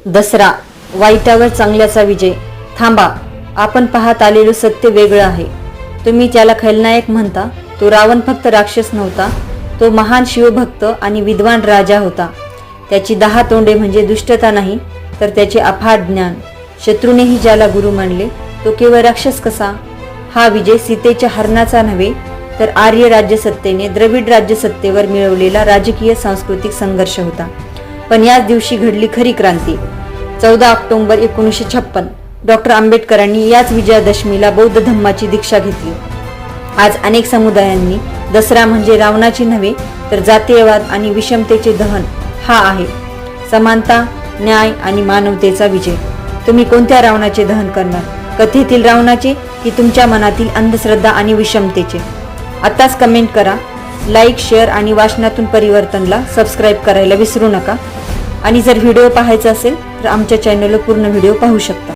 दसरा, वाईटावर चांगल्याचा विजय. थांबा, आपण पाहत आलेलो सत्य वेगळं आहे. तुम्ही त्याला खलनायक म्हणता. तो रावण फक्त राक्षस नव्हता, तो महान शिवभक्त आणि विद्वान राजा होता. त्याची 10 तोंडे म्हणजे दुष्टता नाही, तर त्याचे अफाट ज्ञान. शत्रूनेही ज्याला गुरु मानले, तो केवळ राक्षस कसा? हा विजय सीतेच्या हरणाचा नव्हे, तर आर्य राज्यसत्तेने द्रविड राज्यसत्तेवर मिळवलेला राजकीय सांस्कृतिक संघर्ष होता. पण याच दिवशी घडली खरी क्रांती. 14 ऑक्टोबर 1956 डॉक्टर आंबेडकरांनी याच विजयादशमीला बौद्ध धम्माची दीक्षा घेतली. आज अनेक समुदायांनी दसरा म्हणजे रावणाची नव्हे, तर जातीयवाद आणि विषमतेचे दहन हा आहे. समानता, न्याय आणि मानवतेचा विजय. तुम्ही कोणत्या रावणाचे दहन करणार? कथेतील रावणाचे की तुमच्या मनातील अंधश्रद्धा आणि विषमतेचे? आताच कमेंट करा. लाईक, शेअर आणि वाचनातून परिवर्तनला सबस्क्राईब करायला विसरू नका. आणि जर व्हिडिओ पाहायचा असेल तर आमच्या चॅनलवर पूर्ण व्हिडिओ पाहू शकता.